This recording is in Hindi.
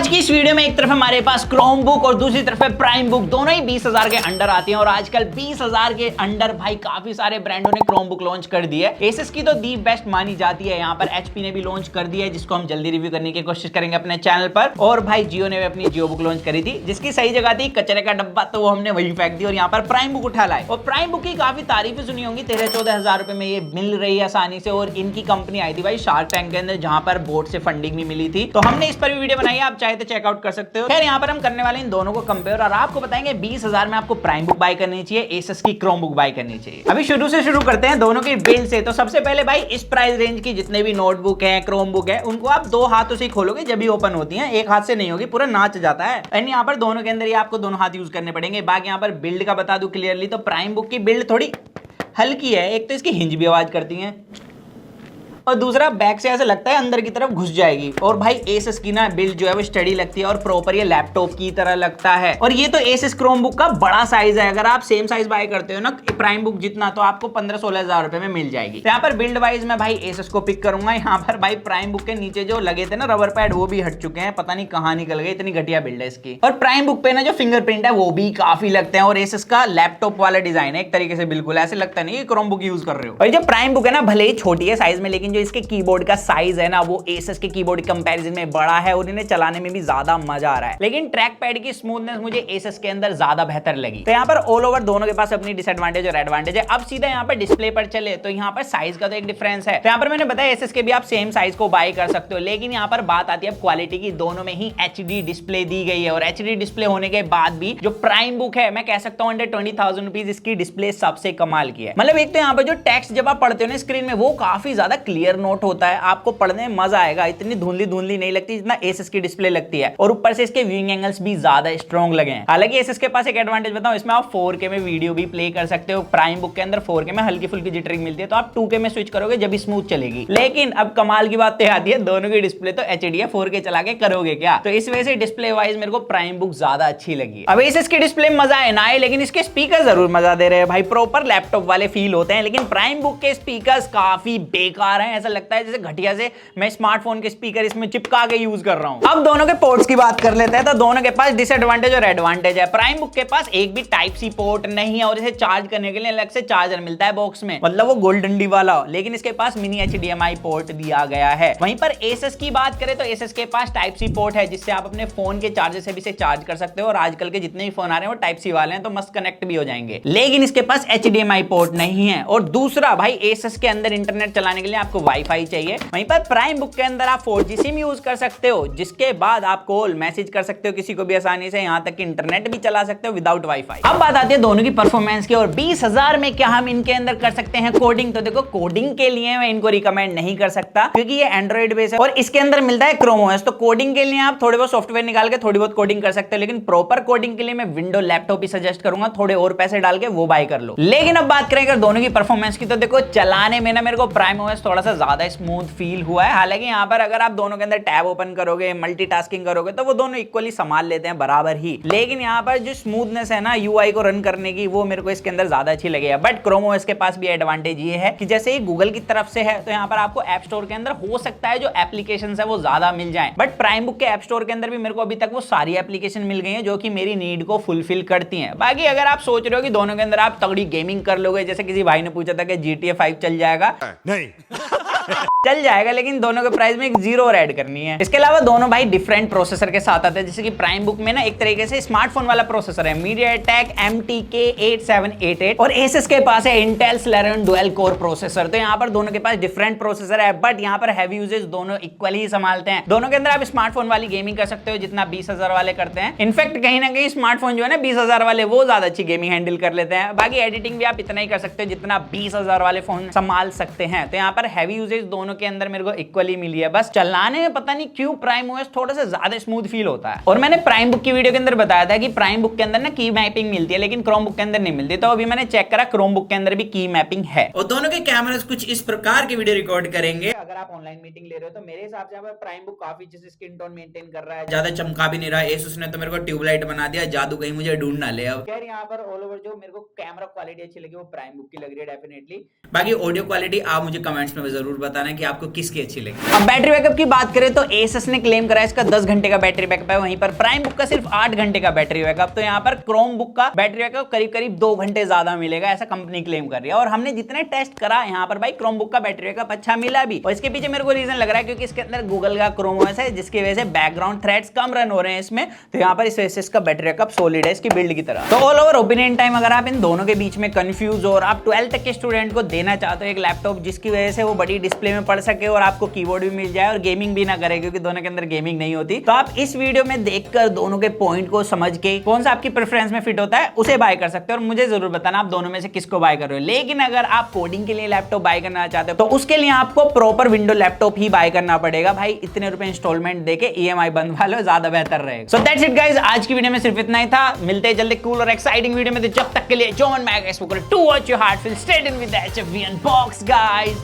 की इस वीडियो में एक तरफ हमारे पास क्रोम बुक और दूसरी तरफ है प्राइम बुक, दोनों ही 20,000 के अंडर आती हैं। और आजकल 20,000 के अंडर भाई काफी सारे ब्रांडों ने क्रोम बुक लॉन्च कर दी है। एसएस की तो दी बेस्ट मानी जाती है, यहाँ पर एचपी ने भी लॉन्च कर दिया है, जिसको हम जल्दी रिव्यू करने की कोशिश करेंगे अपने चैनल पर। और भाई जियो ने भी अपनी जियो बुक लॉन्च करी थी, जिसकी सही जगह थी कचरे का डब्बा, तो वो हमने वही फेंक दी और यहाँ पर प्राइम बुक उठा लाए। और प्राइम बुक की काफी तारीफें सुनी होंगी, 13-14 हजार रुपए में ये मिल रही है आसानी से। और इनकी कंपनी आई थी भाई शार्क टैंक के अंदर, जहां पर बोर्ड से फंडिंग भी मिली थी, तो हमने इस पर भी वीडियो बनाई है, आप चाहे तो चेकआउट कर सकते हो। खैर यहाँ पर हम करने वाले इन दोनों को कंपेयर और आपको बताएंगे 20,000 में आपको प्राइम बुक बाय करनी चाहिए, एसएस की क्रोम बुक बाय करनी चाहिए। अभी शुरू करते हैं दोनों की बिल्ड से। तो सबसे पहले भाई इस प्राइस रेंज की जितने भी नोटबुक है, क्रोम बुक है, उनको आप दो हाथों से खोलोगे जब भी ओपन होती है, एक हाथ से नहीं होगी, पूरा नाच जाता है। एंड यहाँ पर दोनों के अंदर ही आपको दोनों हाथ यूज करने पड़ेंगे। बाकी यहाँ पर बिल्ड का बता दूं क्लियरली, तो प्राइम बुक की बिल्ड थोड़ी हल्की है, एक तो इसकी हिंज भी आवाज करती है और दूसरा बैक से ऐसा लगता है अंदर की तरफ घुस जाएगी। और भाई एसएस की ना बिल्ड जो है वो स्टडी लगती है और प्रॉपर ये लैपटॉप की तरह लगता है। और ये तो एसएस क्रोम बुक का बड़ा साइज है, अगर आप सेम साइज बाय करते हो ना प्राइम बुक जितना, तो आपको 15-16 हजार रुपए में मिल जाएगी। तो यहाँ पर बिल्ड वाइज मैं भाई एसएस को पिक करूंगा। यहाँ पर भाई प्राइम बुक के नीचे जो लगे थे ना रबर पैड, वो भी हट चुके हैं, पता नहीं कहाँ निकल गए, इतनी घटिया बिल्ड है इसकी। और प्राइम बुक पे ना जो फिंगरप्रिंट है वो भी काफी लगते हैं। और एसएस का लैपटॉप वाला डिजाइन है एक तरीके से, बिल्कुल ऐसे लगता नहीं क्रोम बुक यूज कर रहे हो। और जो प्राइम बुक है ना भले ही छोटी है साइज में, लेकिन जो इसके कीबोर्ड का साइज है ना वो एसएस के कीबोर्ड कंपैरिजन में बड़ा है और इन्हें चलाने में भी ज्यादा मजा आ रहा है। लेकिन ट्रैक पैड की स्मूथनेस मुझे एसएस के अंदर ज्यादा बेहतर लगी। तो यहाँ पर ऑल ओवर दोनों के पास अपनी डिसएडवांटेज और एडवांटेज है। अब सीधा यहाँ पर डिस्प्ले पर चले तो यहाँ पर साइज का तो एक डिफरेंस है। तो यहाँ पर मैंने बताया एसएस के भी आप सेम साइज को बाय कर सकते हो, लेकिन यहाँ पर बात आती है क्वालिटी की। दोनों में ही एचडी डिस्प्ले दी गई है और एचडी डिस्प्ले होने के बाद भी जो प्राइम बुक है, मैं कह सकता हूँ अंडर 20,000 रुपीज इसकी डिस्प्ले सबसे कमाल की है। मतलब एक तो यहाँ पर जो टेक्स्ट जब आप पढ़ते हो ना स्क्रीन में, वो काफी ज्यादा क्लियर नोट होता है, आपको पढ़ने में मजा आएगा, इतनी धुंधली नहीं लगती जितना एसएस की डिस्प्ले लगती है। और ऊपर से इसके व्यूइंग एंगल्स भी ज्यादा स्ट्रॉन्ग लगे हैं। हालांकि एसएस के पास एक एडवांटेज बताऊं, इसमें आप 4K में वीडियो भी प्ले कर सकते हो। प्राइम बुक के अंदर 4K में हल्की फुल्की जिटरिंग मिलती है, तो आप 2K में स्विच करोगे जब भी स्मूथ चलेगी। लेकिन अब कमाल की बात आती है, दोनों की डिस्प्ले तो एचडी है, 4K चला के करोगे क्या? तो इस वजह से डिस्प्ले वाइज मेरे को प्राइम बुक ज्यादा अच्छी लगी। अब एसएस की डिस्प्ले मजा है ना आए, लेकिन इसके स्पीकर जरूर मजा दे रहे हैं भाई, प्रॉपर लैपटॉप वाले फील होते हैं। लेकिन प्राइम बुक के स्पीकर काफी बेकार है, ऐसा लगता है जैसे घटिया से मैं स्मार्टफोन के स्पीकर इसमें चिपका के यूज कर रहा हूं। अब दोनों के पोर्ट्स की बात कर लेते हैं, तो दोनों के पास डिसएडवांटेज और एडवांटेज है। प्राइम बुक के पास एक भी टाइप सी पोर्ट नहीं है और इसे चार्ज करने के लिए अलग से चार्जर मिलता है बॉक्स में, मतलब वो गोल्डन डी वाला। लेकिन इसके पास मिनी एचडीएमआई पोर्ट दिया गया है। वहीं पर एसएस की बात करें तो एसएस के पास टाइप सी पोर्ट है, जिससे आप अपने फोन के चार्जर से भी इसे चार्ज कर सकते हो। और आजकल के जितने भी फोन आ रहे हैं वो टाइप सी वाले हैं, तो मस्त कनेक्ट भी हो जाएंगे। लेकिन इसके पास एचडीएमआई पोर्ट नहीं है। और दूसरा भाई एसएस के अंदर इंटरनेट चलाने के लिए आपको वाईफाई चाहिए, वहीं पर प्राइम बुक के अंदर आप 4G सिम यूज कर सकते हो, जिसके बाद आप कॉल मैसेज कर सकते हो किसी को भी आसानी से, यहां तक कि इंटरनेट भी चला सकते हो विदाउट वाईफाई। अब बात आती है दोनों की परफॉर्मेंस की। और 20,000 में क्या हम इनके अंदर कर सकते हैं कोडिंग? तो देखो कोडिंग के लिए मैं इनको रिकमेंड नहीं कर सकता, क्योंकि ये एंड्रॉइड बेस है और इसके अंदर मिलता है क्रोम ओएस। तो कोडिंग के लिए आप थोड़े बहुत सॉफ्टवेयर निकाल के थोड़ी बहुत कोडिंग कर सकते हो, लेकिन प्रॉपर कोडिंग के लिए मैं विंडो लैपटॉप ही सजेस्ट करूंगा, थोड़े और पैसे डाल के वो बाय कर लो। लेकिन अब बात करें अगर दोनों की परफॉर्मेंस की, तो देखो चलाने में ना मेरे को प्राइम ओएस थोड़ा सा ज्यादा स्मूथ फील हुआ है। हालांकि यहाँ पर अगर आप दोनों के अंदर टैब ओपन करोगे, मल्टीटास्किंग करोगे, तो वो दोनों इक्वली संभाल लेते हैं बराबर ही। लेकिन यहाँ पर जो स्मूथनेस है ना यूआई को रन करने की, वो मेरे को इसके अंदर ज्यादा अच्छी लगी है। बट क्रोम ओएस के पास भी एडवांटेज ये है कि जैसे ही गूगल की तरफ से है, तो यहाँ पर आपको ऐप स्टोर के अंदर हो सकता है जो एप्लीकेशंस है वो ज्यादा मिल जाएं। बट प्राइम बुक के ऐप स्टोर के अंदर भी मेरे को अभी तक वो सारी एप्लीकेशन मिल गई है जो कि मेरी नीड को फुलफिल करती हैं। बाकी अगर आप सोच रहे हो कि दोनों के अंदर आप तगड़ी गेमिंग कर लोगे, जैसे किसी भाई ने पूछा था कि GTA 5 चल जाएगा, नहीं चल जाएगा, लेकिन दोनों के प्राइस में एक जीरो और ऐड करनी है। इसके अलावा दोनों भाई डिफरेंट प्रोसेसर के साथ आते हैं, जैसे कि प्राइम बुक में ना एक तरीके से स्मार्टफोन वाला प्रोसेसर है MediaTek MTK 8788 और एसएस के पास है Intel Celeron dual core processor. तो यहाँ पर दोनों के पास डिफरेंट प्रोसेसर है, बट यहाँ पर हैवी यूजेज दोनों इक्वली ही संभालते हैं। दोनों के अंदर आप स्मार्टफोन वाली गेमिंग कर सकते हो जितना 20,000 वाले करते हैं। इनफैक्ट कहीं ना कहीं स्मार्टफोन जो है ना 20,000 वाले वो ज्यादा अच्छी गेमिंग हैंडल कर लेते हैं। बाकी एडिटिंग भी आप इतना ही कर सकते हो जितना 20,000 वाले फोन संभाल सकते हैं। तो यहाँ पर हैवी यूजेज दोनों के अंदर मेरे को इक्वली मिली है। बस चलाने में पता नहीं क्यों प्राइम ओएस थोड़ा सा ज्यादा स्मूथ फील होता है। और मैंने प्राइम बुक की वीडियो के अंदर बताया था कि प्राइम बुक के अंदर ना की मैपिंग मिलती है, लेकिन क्रोम बुक के अंदर नहीं मिलती। तो अभी मैंने चेक करा, क्रोम बुक के अंदर भी की मैपिंग है। और दोनों के कैमरास कुछ इस प्रकार की वीडियो रिकॉर्ड करेंगे। अगर आप ऑनलाइन मीटिंग ले रहे हो तो मेरे हिसाब से प्राइम बुक काफी अच्छे से स्किन टोन मेंटेन कर रहा है, ज्यादा चमका भी नहीं रहा है। एसुस ने तो मेरे को ट्यूबलाइट बना दिया, जादू कहीं मुझे ढूंढ ना ले। अब खैर यहाँ पर ऑल ओवर जो मेरे को कैमरा क्वालिटी अच्छी लगी वो प्राइम बुक की लग रही है डेफिनेटली। बाकी ऑडियो क्वालिटी आप मुझे कमेंट्स में जरूर बताना कि आपको किसकी अच्छी लगी। अब बैटरी बैकअप की बात करें तो Asus ने क्लेम करा है इसका 10 घंटे का बैटरी बैकअप है, वहीं पर प्राइम बुक का सिर्फ 8 घंटे का बैटरी बैकअप। तो यहाँ पर क्रोम बुक का बैटरी बैकअप करीब करीब 2 घंटे ज्यादा मिलेगा, ऐसा कंपनी क्लेम कर रही है। और हमने जितने टेस्ट करा यहाँ पर भाई क्रोम बुक का बैटरी बैकअप अच्छा मिला भी, और इसके पीछे मेरे को रीजन लग रहा है क्योंकि इसके अंदर गूगल का क्रोम ओएस है, जिसकी वजह से बैकग्राउंड थ्रेड्स कम रन हो रहे हैं इसमें। तो यहाँ पर इस वजह से इसका बैटरी बैकअप सॉलिड है इसकी बिल्ड की तरह। तो ऑल ओवर ओपिनियन टाइम अगर आप इन दोनों के बीच में कंफ्यूज हो और आप 12 तक के स्टूडेंट को देना चाहते हो एक लैपटॉप जिसकी वजह से वो बड़ी डिस्प्ले में पढ़ सके और आपको कीबोर्ड भी मिल जाए और गेमिंग भी ना करे, क्योंकि दोनों के अंदर गेमिंग नहीं होती, तो आप इस वीडियो में देखकर दोनों के पॉइंट को समझ के कौन सा आपकी प्रेफरेंस में फिट होता है उसे बाय कर सकते हो। और मुझे जरूर बताना आप दोनों में से किसको बाय कर रहे हो। लेकिन अगर आप कोडिंग के लिए लैपटॉप बाय करना चाहते हो तो उसके लिए आपको प्रॉपर विंडो लैपटॉप ही बाय करना पड़ेगा भाई। इतने रुपए इंस्टॉलमेंट देके EMI बनवा लो, ज्यादा बेहतर रहेगा। सो दैट्स इट गाइस, आज की वीडियो में सिर्फ इतना ही था। मिलते हैं जल्दी कूल और एक्साइटिंग वीडियो में। तो जब तक के लिए to watch your heart feel straight in with HFV unbox guys.